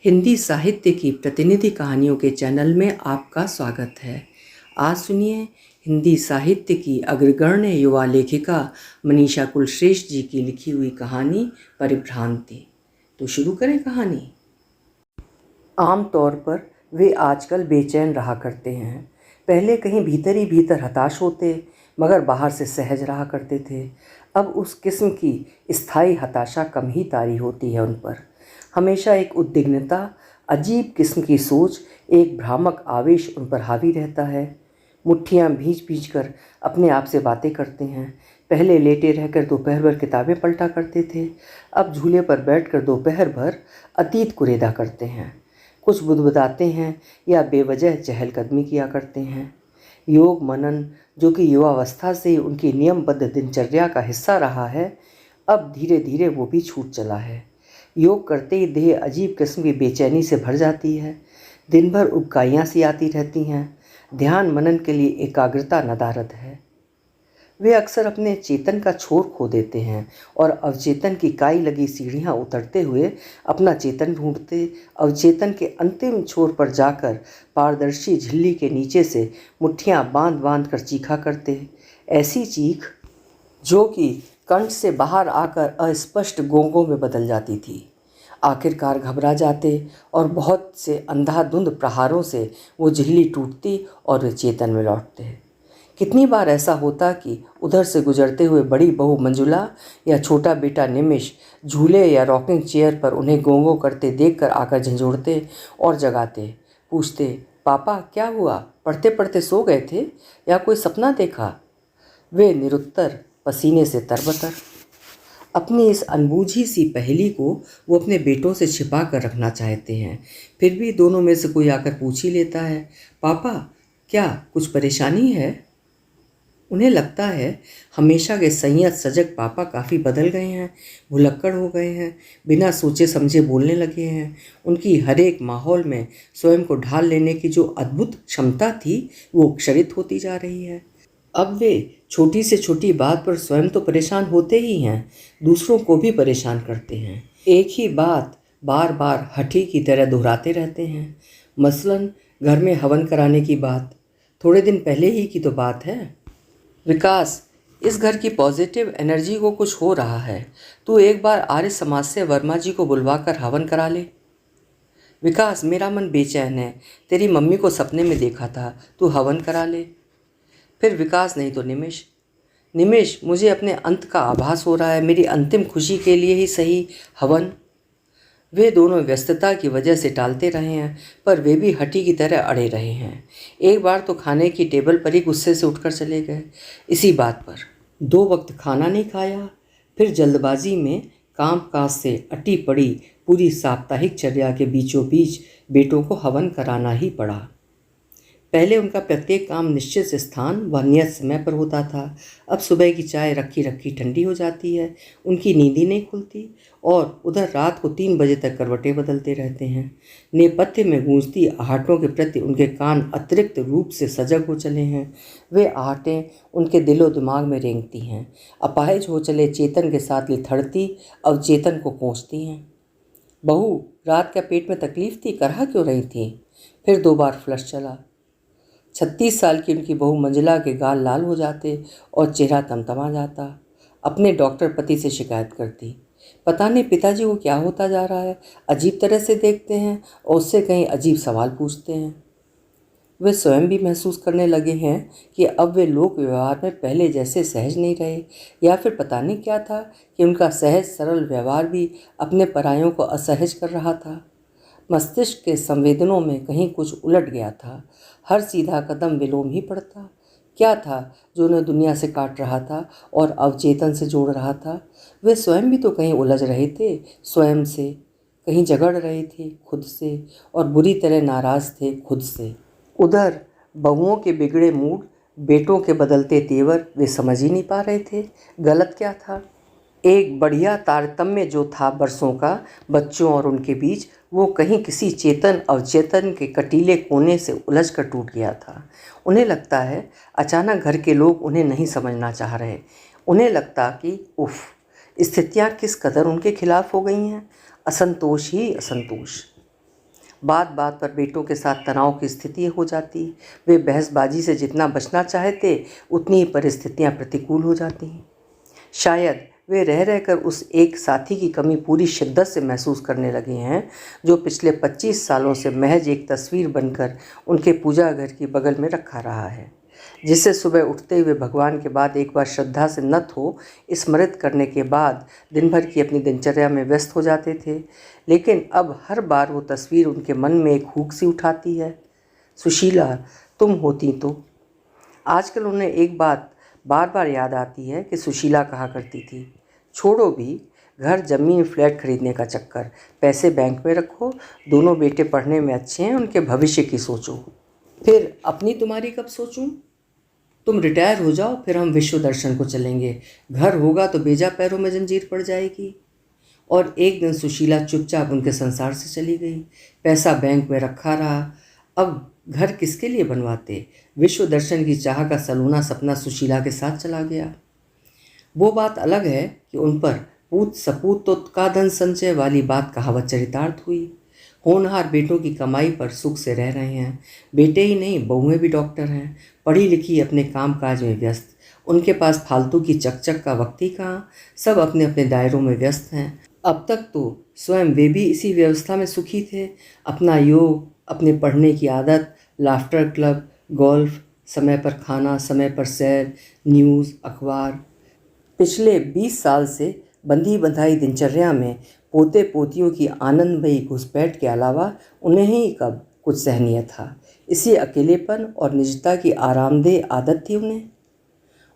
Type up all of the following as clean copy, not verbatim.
हिंदी साहित्य की प्रतिनिधि कहानियों के चैनल में आपका स्वागत है। आज सुनिए हिंदी साहित्य की अग्रगण्य युवा लेखिका मनीषा कुलश्रेष्ठ जी की लिखी हुई कहानी परिभ्रांति। तो शुरू करें कहानी। आम तौर पर वे आजकल बेचैन रहा करते हैं। पहले कहीं भीतर ही भीतर हताश होते, मगर बाहर से सहज रहा करते थे। अब उस किस्म की स्थायी हताशा कम ही तारी होती है उन पर। हमेशा एक उद्विग्नता, अजीब किस्म की सोच, एक भ्रामक आवेश उन पर हावी रहता है। मुट्ठियाँ भींच भींच कर अपने आप से बातें करते हैं। पहले लेटे रहकर दोपहर भर किताबें पलटा करते थे, अब झूले पर बैठकर दोपहर भर अतीत कुरेदा करते हैं। कुछ बुदबुदाते हैं या बेवजह चहलकदमी किया करते हैं। योग मनन, जो कि युवावस्था से ही उनकी नियमबद्ध दिनचर्या का हिस्सा रहा है, अब धीरे धीरे वो भी छूट चला है। योग करते ही देह अजीब किस्म की बेचैनी से भर जाती है। दिन भर उबकाइयाँ सी आती रहती हैं। ध्यान मनन के लिए एकाग्रता नदारद है। वे अक्सर अपने चेतन का छोर खो देते हैं और अवचेतन की काई लगी सीढ़ियाँ उतरते हुए अपना चेतन ढूंढते, अवचेतन के अंतिम छोर पर जाकर पारदर्शी झिल्ली के नीचे से मुट्ठियाँ बांध बांध कर चीखा करते। ऐसी चीख जो कि कंठ से बाहर आकर अस्पष्ट गोंगों में बदल जाती थी। आखिरकार घबरा जाते और बहुत से अंधाधुंध प्रहारों से वो झिल्ली टूटती और वे चेतन में लौटते। कितनी बार ऐसा होता कि उधर से गुजरते हुए बड़ी बहू मंजुला या छोटा बेटा निमिष झूले या रॉकिंग चेयर पर उन्हें गोंगो करते देखकर आकर झंझोड़ते और जगाते। पूछते, पापा क्या हुआ, पढ़ते पढ़ते सो गए थे या कोई सपना देखा? वे निरुत्तर, पसीने से तरबतर। अपनी इस अनबूझी सी पहेली को वो अपने बेटों से छिपा कर रखना चाहते हैं। फिर भी दोनों में से कोई आकर पूछ ही लेता है, पापा क्या कुछ परेशानी है? उन्हें लगता है हमेशा के संयत सजग पापा काफ़ी बदल गए हैं, भुलक्कड़ हो गए हैं, बिना सोचे समझे बोलने लगे हैं। उनकी हर एक माहौल में स्वयं को ढाल लेने की जो अद्भुत क्षमता थी वो क्षरित होती जा रही है। अब वे छोटी से छोटी बात पर स्वयं तो परेशान होते ही हैं, दूसरों को भी परेशान करते हैं। एक ही बात बार बार हठी की तरह दोहराते रहते हैं। मसलन घर में हवन कराने की बात, थोड़े दिन पहले ही की तो बात है। विकास, इस घर की पॉजिटिव एनर्जी को कुछ हो रहा है, तू एक बार आर्य समाज से वर्मा जी को बुलवा कर हवन करा ले। विकास, मेरा मन बेचैन है, तेरी मम्मी को सपने में देखा था, तू हवन करा ले। फिर विकास नहीं तो निमिष, निमिष मुझे अपने अंत का आभास हो रहा है, मेरी अंतिम खुशी के लिए ही सही हवन। वे दोनों व्यस्तता की वजह से टालते रहे हैं, पर वे भी हठी की तरह अड़े रहे हैं। एक बार तो खाने की टेबल पर ही गुस्से से उठकर चले गए, इसी बात पर। 2 वक्त खाना नहीं खाया, फिर जल्दबाजी में काम काज से अटी पड़ी पूरी साप्ताहिक चर्या के बीचों बीच बेटों को हवन कराना ही पड़ा। पहले उनका प्रत्येक काम निश्चित स्थान व नियत समय पर होता था। अब सुबह की चाय रखी रखी ठंडी हो जाती है, उनकी नींद ही नहीं खुलती और उधर रात को 3 बजे तक करवटें बदलते रहते हैं। नेपथ्य में गूंजती आहटों के प्रति उनके कान अतिरिक्त रूप से सजग हो चले हैं। वे आहटें उनके दिलो दिमाग में रेंगती हैं, अपाहिज हो चले चेतन के साथ लिथड़ती अवचेतन को कोसती हैं। बहू, रात क्या पेट में तकलीफ थी, करहा क्यों रही थी? फिर 2 बार फ्लश चला। 36 साल की उनकी बहू मंजुला के गाल लाल हो जाते और चेहरा तमतमा जाता। अपने डॉक्टर पति से शिकायत करती, पता नहीं पिताजी को क्या होता जा रहा है, अजीब तरह से देखते हैं और उससे कहीं अजीब सवाल पूछते हैं। वे स्वयं भी महसूस करने लगे हैं कि अब वे लोक व्यवहार में पहले जैसे सहज नहीं रहे, या फिर पता नहीं क्या था कि उनका सहज सरल व्यवहार भी अपने परायों को असहज कर रहा था। मस्तिष्क के संवेदनों में कहीं कुछ उलट गया था। हर सीधा कदम विलोम ही पड़ता। क्या था जो उन्हें दुनिया से काट रहा था और अवचेतन से जोड़ रहा था? वे स्वयं भी तो कहीं उलझ रहे थे स्वयं से, कहीं झगड़ रहे थे खुद से और बुरी तरह नाराज थे खुद से। उधर बहुओं के बिगड़े मूड, बेटों के बदलते तेवर वे समझ ही नहीं पा रहे थे गलत क्या था। एक बढ़िया तारतम्य जो था बरसों का बच्चों और उनके बीच, वो कहीं किसी चेतन अवचेतन के कटीले कोने से उलझ कर टूट गया था। उन्हें लगता है अचानक घर के लोग उन्हें नहीं समझना चाह रहे। उन्हें लगता कि उफ, स्थितियाँ किस कदर उनके खिलाफ हो गई हैं। असंतोष ही असंतोष। बात बात पर बेटों के साथ तनाव की स्थिति हो जाती। वे बहसबाजी से जितना बचना चाहते उतनी ही परिस्थितियां प्रतिकूल हो जाती। शायद वे रह रहकर उस एक साथी की कमी पूरी शिद्दत से महसूस करने लगे हैं जो पिछले 25 सालों से महज एक तस्वीर बनकर उनके पूजा घर की बगल में रखा रहा है, जिससे सुबह उठते हुए भगवान के बाद एक बार श्रद्धा से नत हो स्मृत करने के बाद दिन भर की अपनी दिनचर्या में व्यस्त हो जाते थे। लेकिन अब हर बार वो तस्वीर उनके मन में एक हुक सी उठाती है, सुशीला तुम होती तो। आजकल उन्हें एक बात बार बार याद आती है कि सुशीला कहा करती थी, छोड़ो भी घर जमीन फ्लैट खरीदने का चक्कर, पैसे बैंक में रखो, दोनों बेटे पढ़ने में अच्छे हैं, उनके भविष्य की सोचो। फिर अपनी तुम्हारी कब सोचूं? तुम रिटायर हो जाओ, फिर हम विश्व दर्शन को चलेंगे। घर होगा तो बेजा पैरों में जंजीर पड़ जाएगी। और एक दिन सुशीला चुपचाप उनके संसार से चली गई। पैसा बैंक में रखा रहा। अब घर किसके लिए बनवाते? विश्व दर्शन की चाह का सलोना सपना सुशीला के साथ चला गया। वो बात अलग है कि उन पर पूत सपूत तो का धन संचय वाली बात कहावत चरितार्थ हुई। होनहार बेटों की कमाई पर सुख से रह रहे हैं। बेटे ही नहीं, बहुएं भी डॉक्टर हैं, पढ़ी लिखी, अपने काम काज में व्यस्त। उनके पास फालतू की चकचक का वक्त ही कहाँ, सब अपने अपने दायरों में व्यस्त हैं। अब तक तो स्वयं वे भी इसी व्यवस्था में सुखी थे। अपना योग, अपने पढ़ने की आदत, लाफ्टर क्लब, गोल्फ, समय पर खाना, समय पर सैर, न्यूज़, अखबार। पिछले 20 साल से बंधी बंधाई दिनचर्या में पोते पोतियों की आनंदमयी घुसपैठ के अलावा उन्हें ही कब कुछ सहनीय था। इसी अकेलेपन और निजता की आरामदेह आदत थी उन्हें।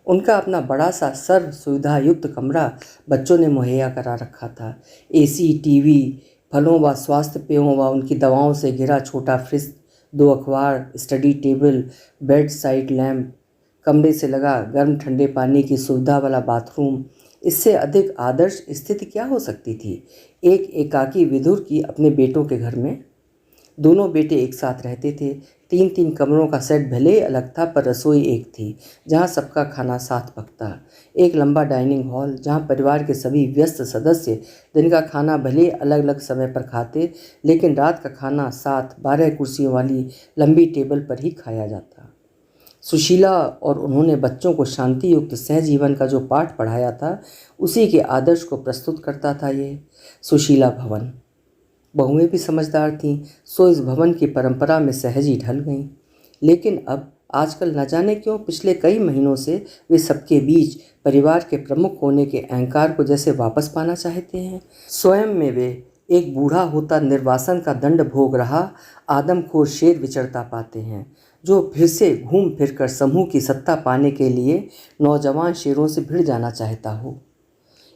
उनका अपना बड़ा सा सर्व सुविधा युक्त कमरा बच्चों ने मुहैया करा रखा था। एसी, टीवी, फलों व स्वास्थ्य पेयों व उनकी दवाओं से घिरा छोटा फ्रिज, 2 अखबार, study table, bed side lamp, कमरे से लगा गर्म ठंडे पानी की सुविधा वाला बाथरूम। इससे अधिक आदर्श स्थिति क्या हो सकती थी एक एकाकी विधुर की अपने बेटों के घर में? दोनों बेटे एक साथ रहते थे। 3-3 कमरों का सेट भले ही अलग था, पर रसोई एक थी जहाँ सबका खाना साथ पकता। एक लंबा डाइनिंग हॉल जहाँ परिवार के सभी व्यस्त सदस्य दिन का खाना भले अलग अलग समय पर खाते, लेकिन रात का खाना साथ 12 कुर्सियों वाली लंबी टेबल पर ही खाया जाता। सुशीला और उन्होंने बच्चों को शांति युक्त सहजीवन का जो पाठ पढ़ाया था, उसी के आदर्श को प्रस्तुत करता था ये सुशीला भवन। बहुएं भी समझदार थीं, सो इस भवन की परंपरा में सहज ही ढल गईं। लेकिन अब आजकल न जाने क्यों पिछले कई महीनों से वे सबके बीच परिवार के प्रमुख होने के अहंकार को जैसे वापस पाना चाहते हैं। स्वयं में वे एक बूढ़ा होता निर्वासन का दंड भोग रहा आदमखोर शेर विचरता पाते हैं, जो फिर से घूम फिर कर समूह की सत्ता पाने के लिए नौजवान शेरों से भिड़ जाना चाहता हो।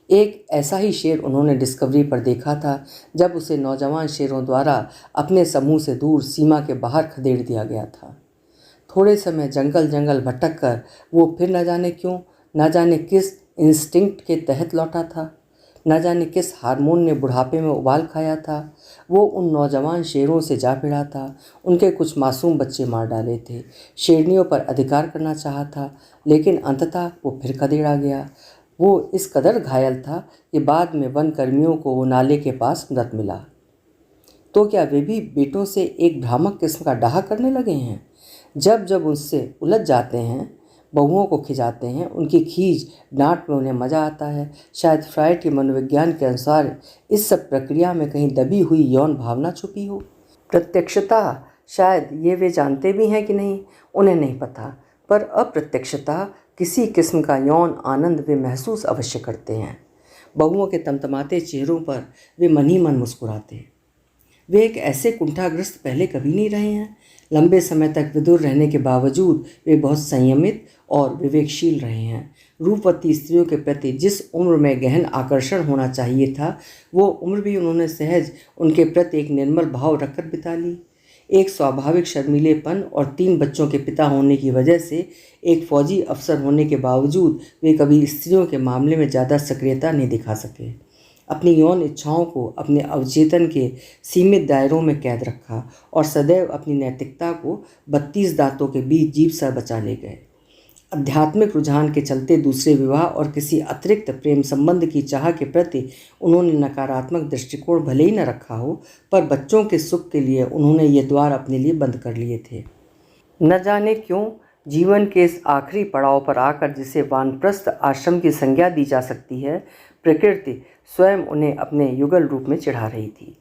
एक ऐसा ही शेर उन्होंने डिस्कवरी पर देखा था, जब उसे नौजवान शेरों द्वारा अपने समूह से दूर सीमा के बाहर खदेड़ दिया गया था। थोड़े समय जंगल जंगल भटक कर वो फिर न जाने क्यों, न जाने किस इंस्टिंक्ट के तहत लौटा था, न जाने किस हार्मोन ने बुढ़ापे में उबाल खाया था। वो उन नौजवान शेरों से जा भिड़ा था, उनके कुछ मासूम बच्चे मार डाले थे, शेरनियों पर अधिकार करना चाहा था, लेकिन अंततः वो फिर खदेड़ा गया। वो इस कदर घायल था कि बाद में वन कर्मियों को वो नाले के पास मृत मिला। तो क्या वे भी बेटों से एक भ्रामक किस्म का डाहा करने लगे हैं? जब जब उनसे उलझ जाते हैं, बहुओं को खिंचाते हैं, उनकी खींच डांट में उन्हें मज़ा आता है। शायद फ्राइड के मनोविज्ञान के अनुसार इस सब प्रक्रिया में कहीं दबी हुई यौन भावना छुपी हो। प्रत्यक्षतः शायद ये वे जानते भी हैं कि नहीं, उन्हें नहीं पता, पर अप्रत्यक्षतः किसी किस्म का यौन आनंद वे महसूस अवश्य करते हैं। बहुओं के तमतमाते चेहरों पर वे मन ही मन मुस्कुराते। वे एक ऐसे कुंठाग्रस्त पहले कभी नहीं रहे हैं। लंबे समय तक विदुर रहने के बावजूद वे बहुत संयमित और विवेकशील रहे हैं। रूपवती स्त्रियों के प्रति जिस उम्र में गहन आकर्षण होना चाहिए था, वो उम्र भी उन्होंने सहज उनके प्रति एक निर्मल भाव रखकर बिता ली। एक स्वाभाविक शर्मीलेपन और 3 बच्चों के पिता होने की वजह से एक फौजी अफसर होने के बावजूद वे कभी स्त्रियों के मामले में ज़्यादा सक्रियता नहीं दिखा सके। अपनी यौन इच्छाओं को अपने अवचेतन के सीमित दायरों में कैद रखा और सदैव अपनी नैतिकता को 32 दांतों के बीच जीभ सा बचा ले गए। आध्यात्मिक रुझान के चलते दूसरे विवाह और किसी अतिरिक्त प्रेम संबंध की चाह के प्रति उन्होंने नकारात्मक दृष्टिकोण भले ही न रखा हो, पर बच्चों के सुख के लिए उन्होंने ये द्वार अपने लिए बंद कर लिए थे। न जाने क्यों जीवन के इस आखिरी पड़ाव पर आकर, जिसे वानप्रस्थ आश्रम की संज्ञा दी जा सकती है, प्रकृति स्वयं उन्हें अपने युगल रूप में चिढ़ा रही थी।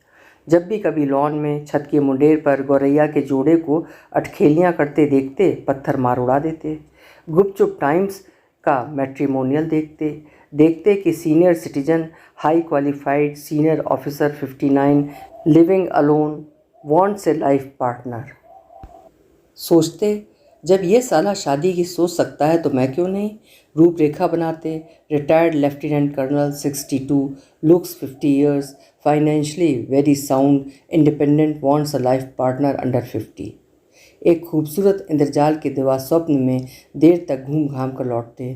जब भी कभी लॉन में छत की मुंडेर पर गौरैया के जोड़े को अटखेलियाँ करते देखते, पत्थर मार उड़ा देते। गुपचुप टाइम्स का मैट्रिमोनियल देखते देखते कि senior citizen, high qualified senior officer 59 living alone wants ए लाइफ पार्टनर। सोचते, जब ये साला शादी की सोच सकता है तो मैं क्यों नहीं। रूपरेखा बनाते, retired lieutenant colonel 62, looks 50 years, financially very sound, independent, wants a life partner under 50। एक खूबसूरत इंद्रजाल के दिवा स्वप्न में देर तक घूम घाम कर लौटते,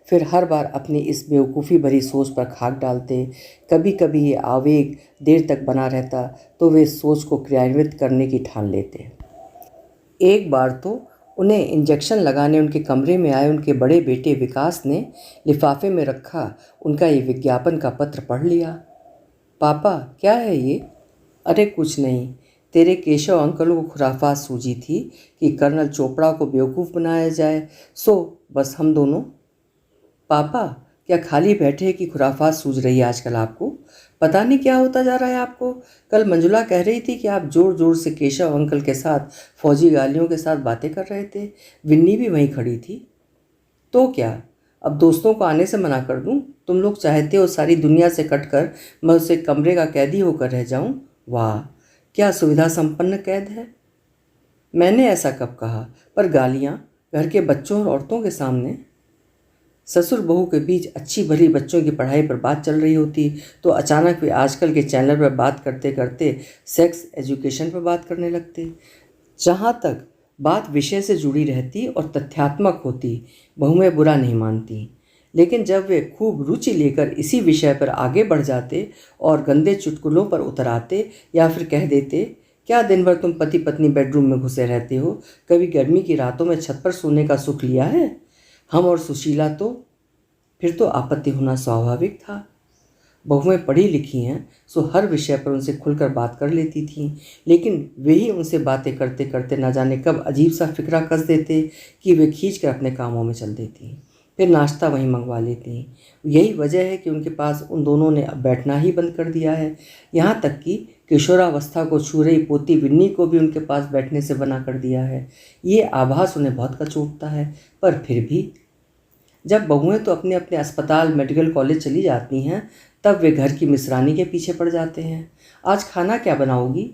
फिर हर बार अपनी इस बेवकूफ़ी भरी सोच पर खाक डालते। कभी कभी ये आवेग देर तक बना रहता तो वे सोच को क्रियान्वित करने की ठान लेते। एक बार तो उन्हें इंजेक्शन लगाने उनके कमरे में आए उनके बड़े बेटे विकास ने लिफाफे में रखा उनका ये विज्ञापन का पत्र पढ़ लिया। पापा, क्या है ये? अरे कुछ नहीं, तेरे केशव अंकल को खुराफात सूझी थी कि कर्नल चोपड़ा को बेवकूफ़ बनाया जाए, सो बस हम दोनों। पापा, क्या खाली बैठे की खुराफात सूझ रही है आजकल आपको? पता नहीं क्या होता जा रहा है आपको। कल मंजुला कह रही थी कि आप ज़ोर ज़ोर से केशव अंकल के साथ फौजी गालियों के साथ बातें कर रहे थे। विन्नी भी वहीं खड़ी थी। तो क्या, अब दोस्तों को आने से मना कर दूं? तुम लोग चाहते हो सारी दुनिया से कटकर मैं उसे कमरे का कैदी होकर रह जाऊं? वाह, क्या सुविधा संपन्न कैद है। मैंने ऐसा कब कहा? पर गालियाँ घर के बच्चों और औरतों के सामने। ससुर बहू के बीच अच्छी भली बच्चों की पढ़ाई पर बात चल रही होती तो अचानक वे आजकल के चैनल पर बात करते करते सेक्स एजुकेशन पर बात करने लगते। जहाँ तक बात विषय से जुड़ी रहती और तथ्यात्मक होती, बहुएं बुरा नहीं मानती। लेकिन जब वे खूब रुचि लेकर इसी विषय पर आगे बढ़ जाते और गंदे चुटकुलों पर उतर आते या फिर कह देते, क्या दिन भर तुम पति पत्नी बेडरूम में घुसे रहते हो? कभी गर्मी की रातों में छत पर सोने का सुख लिया है? हम और सुशीला तो, फिर तो आपत्ति होना स्वाभाविक था। बहुएं पढ़ी लिखी हैं, सो हर विषय पर उनसे खुलकर बात कर लेती थीं, लेकिन वे ही उनसे बातें करते करते न जाने कब अजीब सा फिक्रा कस देते कि वे खींच कर अपने कामों में चल देती, फिर नाश्ता वहीं मंगवा लेती। यही वजह है कि उनके पास उन दोनों ने अब बैठना ही बंद कर दिया है। यहाँ तक कि किशोरावस्था को छू रही पोती विन्नी को भी उनके पास बैठने से मना कर दिया है। ये आभास उन्हें बहुत कचोटता है, पर फिर भी जब बहुएं तो अपने अपने अस्पताल मेडिकल कॉलेज चली जाती हैं, तब वे घर की मिसरानी के पीछे पड़ जाते हैं। आज खाना क्या बनाओगी?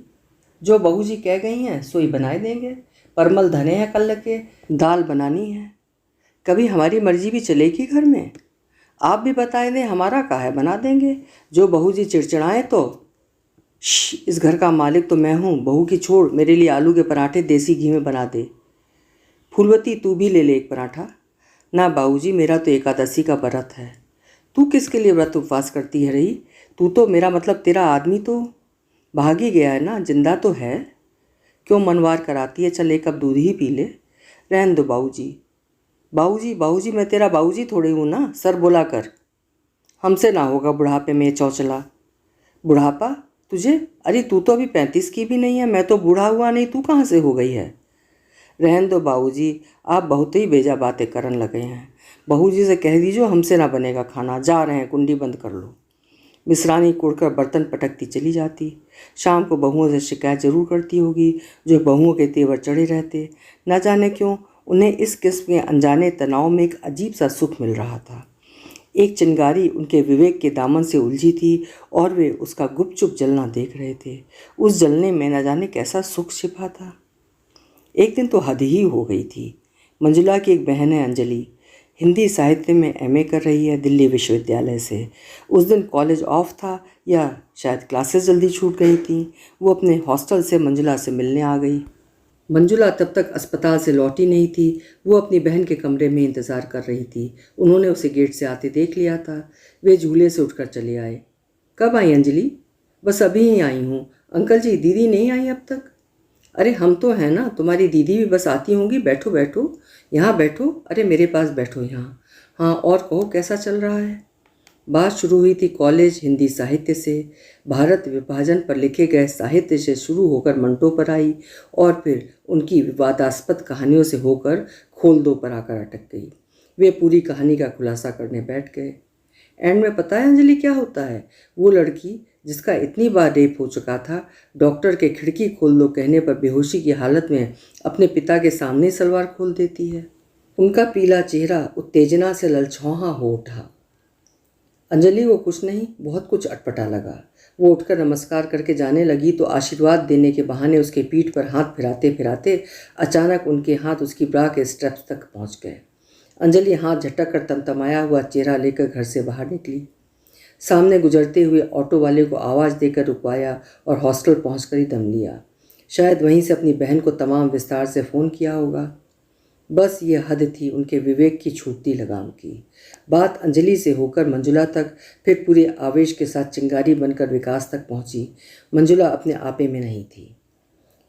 जो बहू जी कह गई हैं सो ही बनाए देंगे। परमल धने हैं कल के, दाल बनानी है। कभी हमारी मर्जी भी चलेगी घर में? आप भी बताए दें, हमारा का है, बना देंगे। जो बहू जी चिड़चिड़ाएँ तो इस घर का मालिक तो मैं हूँ। बहू की छोड़, मेरे लिए आलू के पराठे देसी घी में बना दे। फूलवती, तू भी ले ले एक पराठा। ना बाबूजी, मेरा तो एकादशी का व्रत है। तू किसके लिए व्रत उपवास करती है रही? तू तो, मेरा मतलब तेरा आदमी तो भाग ही गया है ना, जिंदा तो है। क्यों मनवार कराती है? चल एक कप दूध ही पी ले। रहने दो बाबूजी। बाबूजी बाबूजी, मैं तेरा बाबूजी थोड़ी हूँ ना, सर बोला कर। हमसे ना होगा बुढ़ापे में चौचला। बुढ़ापा तुझे? अरे तू तो अभी 35 की भी नहीं है। मैं तो बूढ़ा हुआ नहीं, तू कहाँ से हो गई है? रहने दो बाबूजी, आप बहुत ही बेजा बातें करने लगे हैं। बहू जी से कह दीजिए हमसे ना बनेगा खाना, जा रहे हैं, कुंडी बंद कर लो। मिसरानी कुड़कर बर्तन पटकती चली जाती। शाम को बहुओं से शिकायत जरूर करती होगी, जो बहुओं के तेवर चढ़े रहते। न जाने क्यों उन्हें इस किस्म के अनजाने तनाव में एक अजीब सा सुख मिल रहा था। एक चिंगारी उनके विवेक के दामन से उलझी थी और वे उसका गुपचुप जलना देख रहे थे। उस जलने में न जाने कैसा सुख छिपा था। एक दिन तो हद ही हो गई थी। मंजुला की एक बहन है अंजलि, हिंदी साहित्य में एमए कर रही है दिल्ली विश्वविद्यालय से। उस दिन कॉलेज ऑफ था या शायद क्लासेस जल्दी छूट गई थीं। वो अपने हॉस्टल से मंजुला से मिलने आ गई। मंजुला तब तक अस्पताल से लौटी नहीं थी। वो अपनी बहन के कमरे में इंतज़ार कर रही थी। उन्होंने उसे गेट से आते देख लिया था। वे झूले से उठकर चले आए। कब आई अंजलि? बस अभी ही आई हूँ। अंकल जी, दीदी नहीं आई अब तक? अरे हम तो हैं ना, तुम्हारी दीदी भी बस आती होंगी। बैठो बैठो, यहाँ बैठो, अरे मेरे पास बैठो यहाँ। हाँ और कहो, कैसा चल रहा है? बात शुरू हुई थी कॉलेज हिंदी साहित्य से। भारत विभाजन पर लिखे गए साहित्य से शुरू होकर मंटो पर आई और फिर उनकी विवादास्पद कहानियों से होकर खोल दो पर आकर अटक गई। वे पूरी कहानी का खुलासा करने बैठ गए। एंड में पता है अंजलि क्या होता है? वो लड़की जिसका इतनी बार रेप हो चुका था, डॉक्टर के खिड़की खोल दो कहने पर बेहोशी की हालत में अपने पिता के सामने सलवार खोल देती है। उनका पीला चेहरा उत्तेजना से ललचौहा हो उठा। अंजलि को कुछ नहीं, बहुत कुछ अटपटा लगा। वो उठकर नमस्कार करके जाने लगी तो आशीर्वाद देने के बहाने उसके पीठ पर हाथ फिराते फिराते अचानक उनके हाथ उसकी ब्रा के स्टेप्स तक पहुंच गए। अंजलि हाथ झटक कर तमतमाया हुआ चेहरा लेकर घर से बाहर निकली। सामने गुजरते हुए ऑटो वाले को आवाज़ देकर रुकवाया और हॉस्टल पहुंचकर ही दम लिया। शायद वहीं से अपनी बहन को तमाम विस्तार से फ़ोन किया होगा। बस ये हद थी उनके विवेक की छूटती लगाम की। बात अंजलि से होकर मंजुला तक, फिर पूरे आवेश के साथ चिंगारी बनकर विकास तक पहुंची। मंजुला अपने आपे में नहीं थी।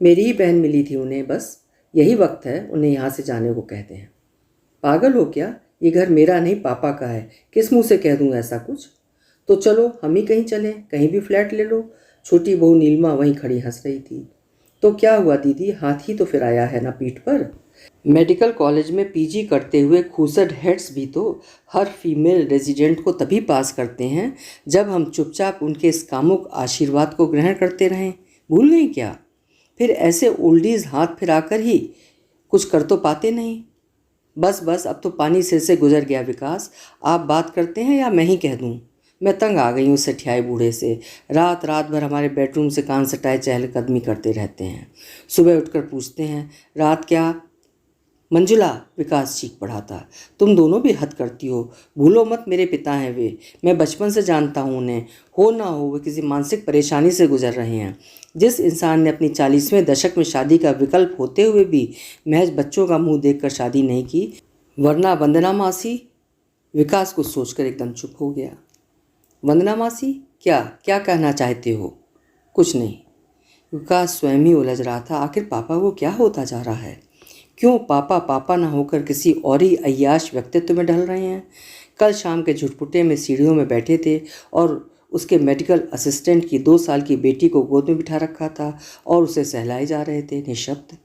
मेरी ही बहन मिली थी उन्हें, बस यही वक्त है उन्हें यहाँ से जाने को कहते हैं। पागल हो क्या? ये घर मेरा नहीं पापा का है। किस मुंह से कह दूँ ऐसा कुछ? तो चलो हम ही कहीं चलें, कहीं भी फ्लैट ले लो। छोटी बहू नीलिमा वहीं खड़ी हंस रही थी। तो क्या हुआ दीदी, हाथ ही तो फिर आया है ना पीठ पर। मेडिकल कॉलेज में पीजी करते हुए खूसट हेड्स भी तो हर फीमेल रेजिडेंट को तभी पास करते हैं जब हम चुपचाप उनके इस कामुक आशीर्वाद को ग्रहण करते रहें। भूल गई क्या? फिर ऐसे ओल्डीज हाथ फिराकर ही कुछ कर तो पाते नहीं। बस बस, अब तो पानी सिर से गुजर गया विकास। आप बात करते हैं या मैं ही कह दूं? मैं तंग आ गई हूँ सठियाए बूढ़े से। रात रात भर हमारे बेडरूम से कान सटाए चहलकदमी करते रहते हैं। सुबह उठकर पूछते हैं रात क्या। मंजुला, विकास चीख पड़ा था, तुम दोनों भी हद करती हो। भूलो मत मेरे पिता हैं वे, मैं बचपन से जानता हूँ उन्हें। हो ना हो वे किसी मानसिक परेशानी से गुजर रहे हैं। जिस इंसान ने अपनी 40वें दशक में शादी का विकल्प होते हुए भी महज बच्चों का मुंह देखकर शादी नहीं की, वरना वंदना मासी। विकास कुछ सोचकर एकदम चुप हो गया। वंदना मासी? क्या क्या कहना चाहते हो? कुछ नहीं। विकास स्वयं ही उलझ रहा था। आखिर पापा को क्या होता जा रहा है? क्यों पापा पापा ना होकर किसी और ही अय्याश व्यक्तित्व में ढल रहे हैं? कल शाम के झुटपुटे में सीढ़ियों में बैठे थे और उसके मेडिकल असिस्टेंट की 2 साल की बेटी को गोद में बिठा रखा था और उसे सहलाए जा रहे थे निःशब्द।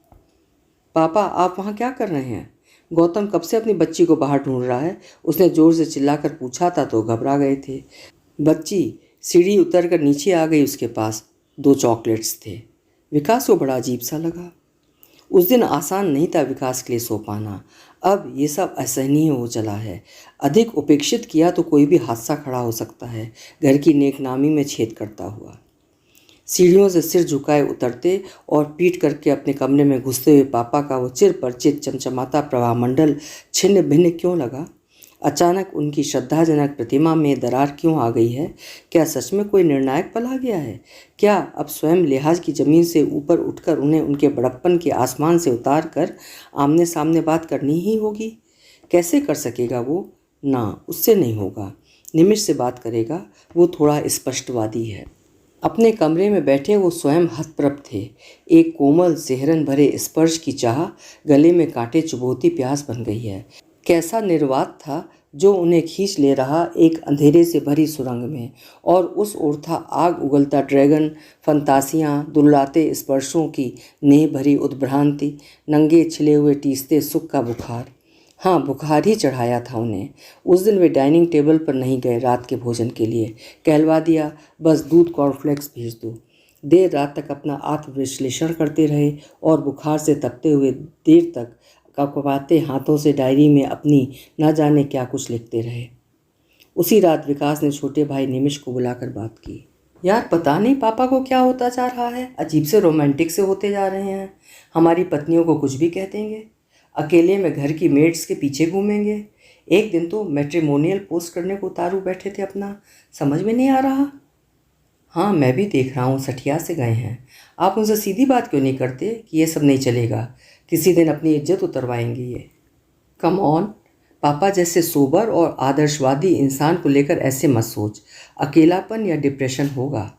पापा आप वहाँ क्या कर रहे हैं? गौतम कब से अपनी बच्ची को बाहर ढूंढ रहा है, उसने जोर से चिल्लाकर पूछा था तो घबरा गए थे। बच्ची सीढ़ी उतर कर नीचे आ गई। उसके पास 2 चॉकलेट्स थे। विकास को बड़ा अजीब सा लगा। उस दिन आसान नहीं था विकास के लिए सो पाना। अब ये सब असहनीय हो चला है। अधिक उपेक्षित किया तो कोई भी हादसा खड़ा हो सकता है, घर की नेकनामी में छेद करता हुआ। सीढ़ियों से सिर झुकाए उतरते और पीट करके अपने कमरे में घुसते हुए पापा का वो चिर परिचित चमचमाता प्रभामंडल छिन्न भिन्न क्यों लगा? अचानक उनकी श्रद्धाजनक प्रतिमा में दरार क्यों आ गई है? क्या सच में कोई निर्णायक पल आ गया है? क्या अब स्वयं लिहाज की ज़मीन से ऊपर उठकर उन्हें उनके बड़प्पन के आसमान से उतार कर आमने सामने बात करनी ही होगी? कैसे कर सकेगा वो? ना, उससे नहीं होगा। निमिष से बात करेगा। वो थोड़ा स्पष्टवादी है। अपने कमरे में बैठे वो स्वयं हतप्रभ थे। एक कोमल सेहरन भरे स्पर्श की चाह गले में कांटे चुभोती प्यास बन गई है। कैसा निर्वात था जो उन्हें खींच ले रहा एक अंधेरे से भरी सुरंग में, और उस ओर था आग उगलता ड्रैगन, फंतासियाँ, दुर्लाते स्पर्शों की नेह भरी उद्भ्रांति, नंगे छिले हुए टीसते सुख का बुखार। हाँ, बुखार ही चढ़ाया था उन्हें। उस दिन वे डाइनिंग टेबल पर नहीं गए रात के भोजन के लिए। कहलवा दिया, बस दूध कॉर्नफ्लेक्स भेज दो। देर रात तक अपना आत्मविश्लेषण करते रहे और बुखार से तपते हुए देर तक कपकपाते हाथों से डायरी में अपनी न जाने क्या कुछ लिखते रहे। उसी रात विकास ने छोटे भाई निमिष को बुलाकर बात की। यार पता नहीं पापा को क्या होता जा रहा है, अजीब से रोमांटिक से होते जा रहे हैं। हमारी पत्नियों को कुछ भी कह देंगे, अकेले में घर की मेड्स के पीछे घूमेंगे। एक दिन तो मैट्रिमोनियल पोस्ट करने को उतारू बैठे थे अपना, समझ में नहीं आ रहा। हाँ मैं भी देख रहा हूँ, सठिया से गए हैं। आप उनसे सीधी बात क्यों नहीं करते कि ये सब नहीं चलेगा, किसी दिन अपनी इज्जत उतरवाएंगे ये। कम ऑन, पापा जैसे सोबर और आदर्शवादी इंसान को लेकर ऐसे मत सोच। अकेलापन या डिप्रेशन होगा।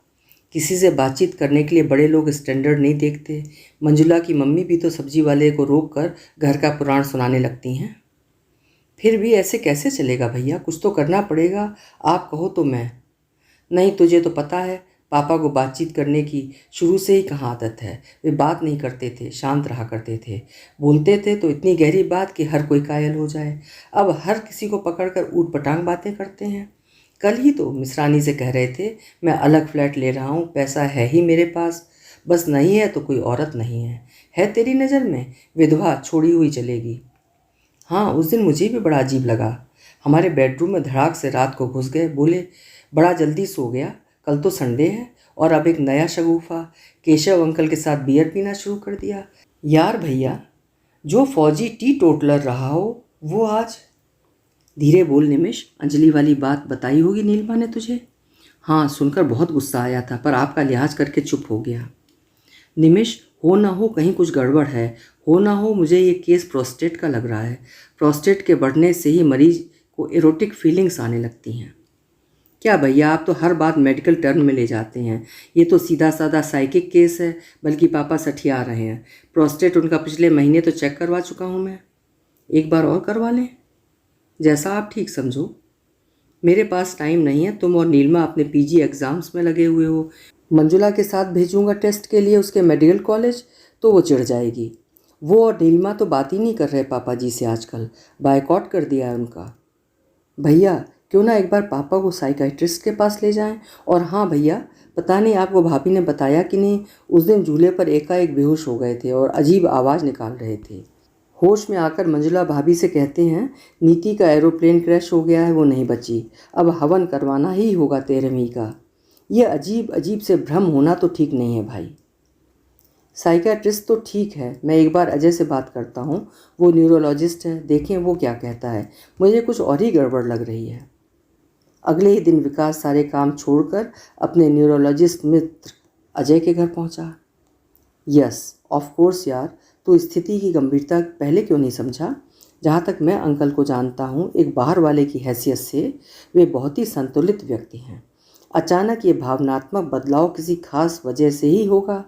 किसी से बातचीत करने के लिए बड़े लोग स्टैंडर्ड नहीं देखते। मंजुला की मम्मी भी तो सब्जी वाले को रोक कर घर का पुराण सुनाने लगती हैं। फिर भी ऐसे कैसे चलेगा भैया, कुछ तो करना पड़ेगा। आप कहो तो मैं। नहीं, तुझे तो पता है पापा को बातचीत करने की शुरू से ही कहाँ आदत है। वे बात नहीं करते थे, शांत रहा करते थे। बोलते थे तो इतनी गहरी बात कि हर कोई कायल हो जाए। अब हर किसी को पकड़कर ऊट पटांग बातें करते हैं। कल ही तो मिश्रानी से कह रहे थे मैं अलग फ्लैट ले रहा हूँ, पैसा है ही मेरे पास, बस नहीं है तो कोई औरत नहीं है तेरी नज़र में विधवा छोड़ी हुई चलेगी। हाँ, उस दिन मुझे भी बड़ा अजीब लगा। हमारे बेडरूम में धड़ाक से रात को घुस गए। बोले बड़ा जल्दी सो गया, कल तो संडे है। और अब एक नया शगुफा, केशव अंकल के साथ बियर पीना शुरू कर दिया। यार भैया, जो फौजी टी टोटलर रहा हो वो आज। धीरे बोल निमिष, अंजलि वाली बात बताई होगी नीलिमा ने तुझे? हाँ, सुनकर बहुत गुस्सा आया था, पर आपका लिहाज करके चुप हो गया। निमिष, हो ना हो कहीं कुछ गड़बड़ है, हो ना हो मुझे ये केस प्रोस्टेट का लग रहा है। प्रोस्टेट के बढ़ने से ही मरीज को एरोटिक फीलिंग्स आने लगती हैं। क्या भैया, आप तो हर बात मेडिकल टर्म में ले जाते हैं। ये तो सीधा साधा साइकिक केस है, बल्कि पापा सठिया रहे हैं। प्रोस्टेट उनका पिछले महीने तो चेक करवा चुका हूँ मैं। एक बार और करवा लें, जैसा आप ठीक समझो। मेरे पास टाइम नहीं है, तुम और नीलमा अपने पीजी एग्ज़ाम्स में लगे हुए हो। मंजुला के साथ भेजूंगा टेस्ट के लिए उसके मेडिकल कॉलेज, तो वो चिढ़ जाएगी। वो और नीलमा तो बात ही नहीं कर रहे पापा जी से आजकल, बायकॉट कर दिया है उनका। भैया, क्यों ना एक बार पापा को साइकाइट्रिस्ट के पास ले जाएं। और हाँ भैया, पता नहीं आपको भाभी ने बताया कि नहीं, उस दिन झूले पर एकाएक बेहोश हो गए थे और अजीब आवाज़ निकाल रहे थे। होश में आकर मंजुला भाभी से कहते हैं नीति का एरोप्लेन क्रैश हो गया है, वो नहीं बची, अब हवन करवाना ही होगा 13वीं का। ये अजीब अजीब से भ्रम होना तो ठीक नहीं है भाई। साइकियाट्रिस्ट तो ठीक है, मैं एक बार अजय से बात करता हूँ, वो न्यूरोलॉजिस्ट है, देखें वो क्या कहता है। मुझे कुछ और ही गड़बड़ लग रही है। अगले ही दिन विकास सारे काम छोड़कर अपने न्यूरोलॉजिस्ट मित्र अजय के घर पहुँचा। यस ऑफ कोर्स यार, तो स्थिति की गंभीरता पहले क्यों नहीं समझा? जहाँ तक मैं अंकल को जानता हूँ, एक बाहर वाले की हैसियत से वे बहुत ही संतुलित व्यक्ति हैं। अचानक ये भावनात्मक बदलाव किसी खास वजह से ही होगा।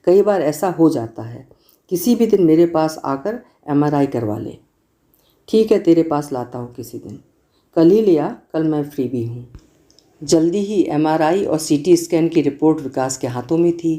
कई बार ऐसा हो जाता है। किसी भी दिन मेरे पास आकर एमआरआई करवा ले। ठीक है, तेरे पास लाता हूँ किसी दिन। कल ही लिया, कल मैं फ्री भी हूँ। जल्दी ही एमआरआई और सीटी स्कैन की रिपोर्ट विकास के हाथों में थी।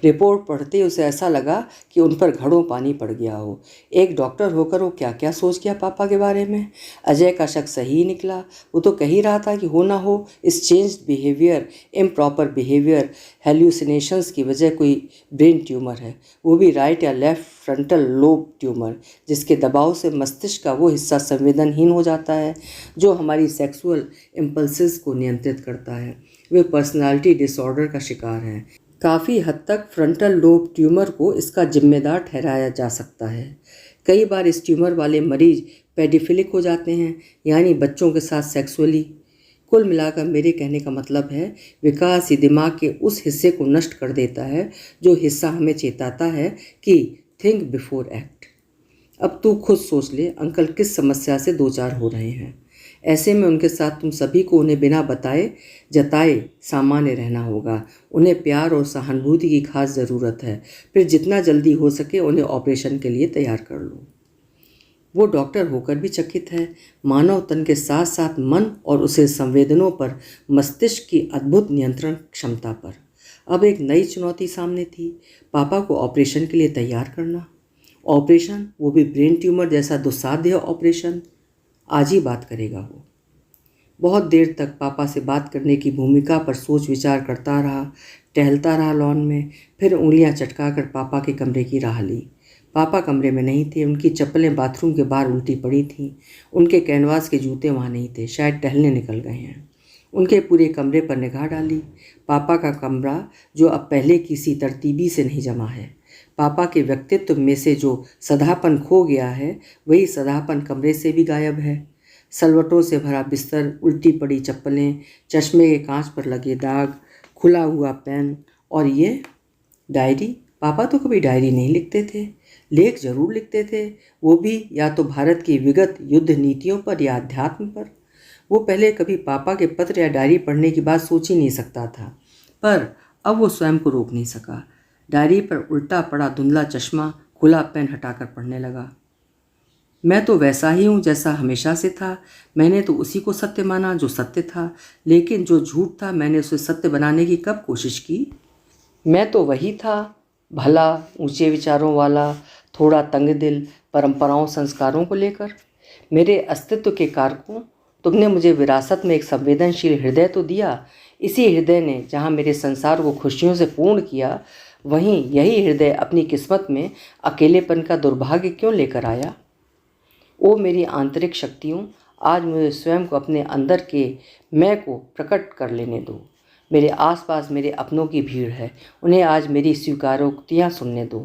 रिपोर्ट पढ़ते उसे ऐसा लगा कि उन पर घड़ों पानी पड़ गया हो। एक डॉक्टर होकर वो क्या क्या सोच गया पापा के बारे में। अजय का शक सही निकला। वो तो कह ही रहा था कि हो ना हो इस changed behaviour, improper behaviour, hallucinations की वजह कोई ब्रेन ट्यूमर है, वो भी राइट या लेफ्ट फ्रंटल लोब ट्यूमर, जिसके दबाव से मस्तिष्क का वो हिस्सा संवेदनहीन हो जाता है जो हमारी सेक्सुअल इम्पल्सेस को नियंत्रित करता है। वे पर्सनालिटी डिसऑर्डर का शिकार हैं। काफ़ी हद तक फ्रंटल लोब ट्यूमर को इसका जिम्मेदार ठहराया जा सकता है। कई बार इस ट्यूमर वाले मरीज पेडिफिलिक हो जाते हैं, यानी बच्चों के साथ सेक्सुअली। कुल मिलाकर मेरे कहने का मतलब है, विकास ही दिमाग के उस हिस्से को नष्ट कर देता है जो हिस्सा हमें चेताता है कि थिंक बिफोर एक्ट। अब तू खुद सोच ले अंकल किस समस्या से दो चार हो रहे हैं। ऐसे में उनके साथ तुम सभी को उन्हें बिना बताए जताए सामान्य रहना होगा। उन्हें प्यार और सहानुभूति की खास ज़रूरत है। फिर जितना जल्दी हो सके उन्हें ऑपरेशन के लिए तैयार कर लो। वो डॉक्टर होकर भी चकित है, मानव तन के साथ साथ मन और उसे संवेदनों पर, मस्तिष्क की अद्भुत नियंत्रण क्षमता पर। अब एक नई चुनौती सामने थी, पापा को ऑपरेशन के लिए तैयार करना। ऑपरेशन, वो भी ब्रेन ट्यूमर जैसा दुस्साध्य ऑपरेशन। आज ही बात करेगा वो। बहुत देर तक पापा से बात करने की भूमिका पर सोच विचार करता रहा, टहलता रहा लॉन में, फिर उंगलियां चटकाकर पापा के कमरे की राह ली। पापा कमरे में नहीं थे, उनकी चप्पलें बाथरूम के बाहर उल्टी पड़ी थीं। उनके कैनवास के जूते वहाँ नहीं थे, शायद टहलने निकल गए हैं। उनके पूरे कमरे पर निगाह डाली। पापा का कमरा जो अब पहले की सी तरतीबी से नहीं जमा है। पापा के व्यक्तित्व में से जो सधापन खो गया है, वही सधापन कमरे से भी गायब है। सलवटों से भरा बिस्तर, उल्टी पड़ी चप्पलें, चश्मे के कांच पर लगे दाग, खुला हुआ पेन और ये डायरी। पापा तो कभी डायरी नहीं लिखते थे, लेख जरूर लिखते थे, वो भी या तो भारत की विगत युद्ध नीतियों पर या अध्यात्म पर। वो पहले कभी पापा के पत्र या डायरी पढ़ने की बात सोच ही नहीं सकता था, पर अब वो स्वयं को रोक नहीं सका। डायरी पर उल्टा पड़ा धुंधला चश्मा खुला पेन हटाकर पढ़ने लगा। मैं तो वैसा ही हूँ जैसा हमेशा से था। मैंने तो उसी को सत्य माना जो सत्य था, लेकिन जो झूठ था मैंने उसे सत्य बनाने की कब कोशिश की। मैं तो वही था, भला, ऊंचे विचारों वाला, थोड़ा तंग दिल, परंपराओं संस्कारों को लेकर। मेरे अस्तित्व के कारकों, तुमने मुझे विरासत में एक संवेदनशील हृदय तो दिया। इसी हृदय ने जहाँ मेरे संसार को खुशियों से पूर्ण किया, वहीं यही हृदय अपनी किस्मत में अकेलेपन का दुर्भाग्य क्यों लेकर आया। ओ मेरी आंतरिक शक्तियों, आज मुझे स्वयं को अपने अंदर के मैं को प्रकट कर लेने दो। मेरे आसपास मेरे अपनों की भीड़ है, उन्हें आज मेरी स्वीकारोक्तियाँ सुनने दो।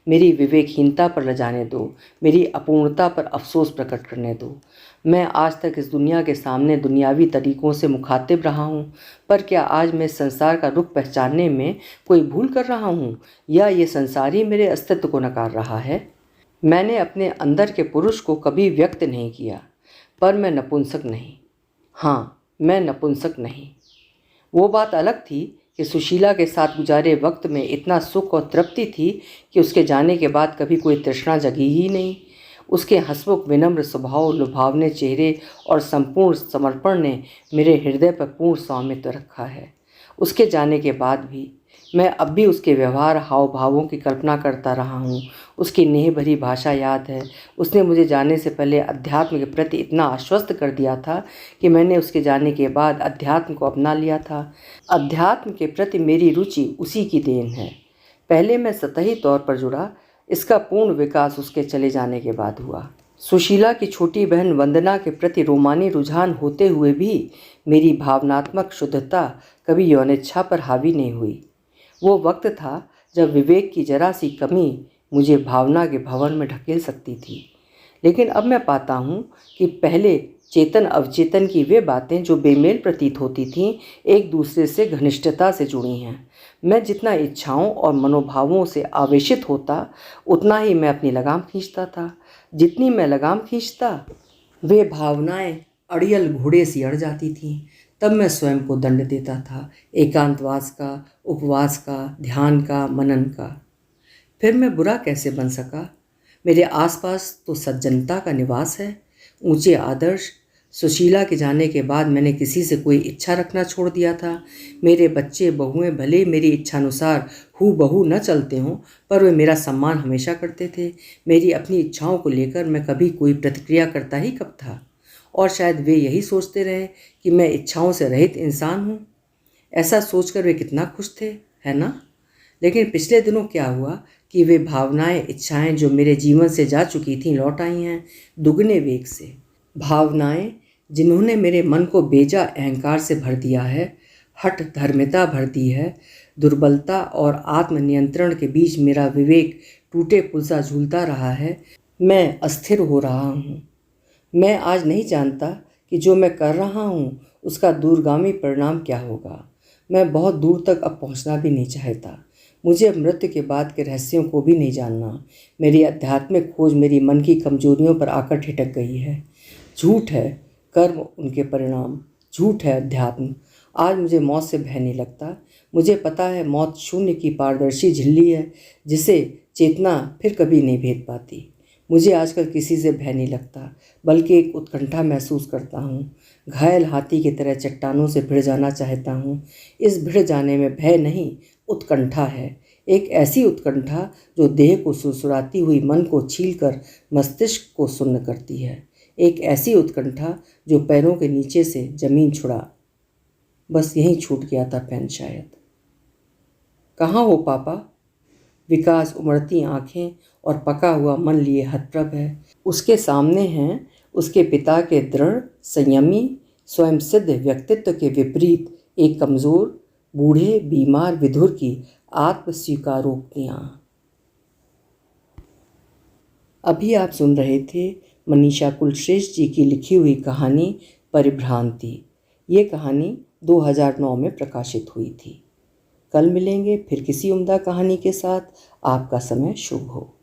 मेरी विवेकहीनता पर लजाने दो, मेरी अपूर्णता पर अफसोस प्रकट करने दो। मैं आज तक इस दुनिया के सामने दुनियावी तरीकों से मुखातिब रहा हूँ, पर क्या आज मैं संसार का रुख पहचानने में कोई भूल कर रहा हूँ, या ये संसार ही मेरे अस्तित्व को नकार रहा है। मैंने अपने अंदर के पुरुष को कभी व्यक्त नहीं किया, पर मैं नपुंसक नहीं। हाँ, मैं नपुंसक नहीं। वो बात अलग थी कि सुशीला के साथ गुजारे वक्त में इतना सुख और तृप्ति थी कि उसके जाने के बाद कभी कोई तृष्णा जगी ही नहीं। उसके हंसमुख विनम्र स्वभाव, लुभावने चेहरे और संपूर्ण समर्पण ने मेरे हृदय पर पूर्ण स्वामित्व रखा है। उसके जाने के बाद भी मैं अब भी उसके व्यवहार, हाव भावों की कल्पना करता रहा हूँ। उसकी नेह भरी भाषा याद है। उसने मुझे जाने से पहले अध्यात्म के प्रति इतना आश्वस्त कर दिया था कि मैंने उसके जाने के बाद अध्यात्म को अपना लिया था। अध्यात्म के प्रति मेरी रुचि उसी की देन है। पहले मैं सतही तौर पर जुड़ा, इसका पूर्ण विकास उसके चले जाने के बाद हुआ। सुशीला की छोटी बहन वंदना के प्रति रोमानी रुझान होते हुए भी मेरी भावनात्मक शुद्धता कभी यौनेच्छा पर हावी नहीं हुई। वो वक्त था जब विवेक की जरा सी कमी मुझे भावना के भंवर में ढकेल सकती थी। लेकिन अब मैं पाता हूँ कि पहले चेतन अवचेतन की वे बातें जो बेमेल प्रतीत होती थीं, एक दूसरे से घनिष्ठता से जुड़ी हैं। मैं जितना इच्छाओं और मनोभावों से आवेशित होता, उतना ही मैं अपनी लगाम खींचता था। जितनी मैं लगाम खींचता, वे भावनाएं अड़ियल घोड़े सी अड़ जाती थीं। तब मैं स्वयं को दंड देता था, एकांतवास का, उपवास का, ध्यान का, मनन का। फिर मैं बुरा कैसे बन सका। मेरे आसपास तो सज्जनता का निवास है, ऊंचे आदर्श। सुशीला के जाने के बाद मैंने किसी से कोई इच्छा रखना छोड़ दिया था। मेरे बच्चे बहुएं भले मेरी इच्छानुसार हूबहू न चलते हों, पर वे मेरा सम्मान हमेशा करते थे। मेरी अपनी इच्छाओं को लेकर मैं कभी कोई प्रतिक्रिया करता ही कब था, और शायद वे यही सोचते रहे कि मैं इच्छाओं से रहित इंसान हूँ। ऐसा सोचकर वे कितना खुश थे, है ना। लेकिन पिछले दिनों क्या हुआ कि वे भावनाएं, इच्छाएं जो मेरे जीवन से जा चुकी थीं, लौट आई हैं दुगने वेग से। भावनाएं जिन्होंने मेरे मन को बेजा अहंकार से भर दिया है, हठ धर्मिता भर दी है। दुर्बलता और आत्मनियंत्रण के बीच मेरा विवेक टूटे पुल सा झूलता रहा है। मैं अस्थिर हो रहा हूँ। मैं आज नहीं जानता कि जो मैं कर रहा हूँ उसका दूरगामी परिणाम क्या होगा। मैं बहुत दूर तक अब पहुँचना भी नहीं चाहता। मुझे मृत्यु के बाद के रहस्यों को भी नहीं जानना। मेरी आध्यात्मिक खोज मेरी मन की कमजोरियों पर आकर ठिठक गई है। झूठ है कर्म, उनके परिणाम। झूठ है अध्यात्म। आज मुझे मौत से भय नहीं लगता। मुझे पता है मौत शून्य की पारदर्शी झिल्ली है जिसे चेतना फिर कभी नहीं भेद पाती। मुझे आजकल किसी से भय नहीं लगता, बल्कि एक उत्कंठा महसूस करता हूँ। घायल हाथी की तरह चट्टानों से भिड़ जाना चाहता हूँ। इस भिड़ जाने में भय नहीं, उत्कंठा है। एक ऐसी उत्कंठा जो देह को सुरसुराती हुई मन को छीलकर मस्तिष्क को सुन्न करती है। एक ऐसी उत्कंठा जो पैरों के नीचे से जमीन छुड़ा। बस यहीं छूट गया था पेन शायद। कहाँ हो पापा। विकास उमड़ती आंखें और पका हुआ मन लिए हतप्रभ है। उसके सामने हैं उसके पिता के दृढ़, संयमी, स्वयं सिद्ध व्यक्तित्व के विपरीत एक कमज़ोर, बूढ़े, बीमार विधुर की आत्मस्वीकारोक्तियाँ। अभी आप सुन रहे थे मनीषा कुलश्रेष्ठ जी की लिखी हुई कहानी परिभ्रांति। ये कहानी 2009 में प्रकाशित हुई थी। कल मिलेंगे फिर किसी उम्दा कहानी के साथ। आपका समय शुभ हो।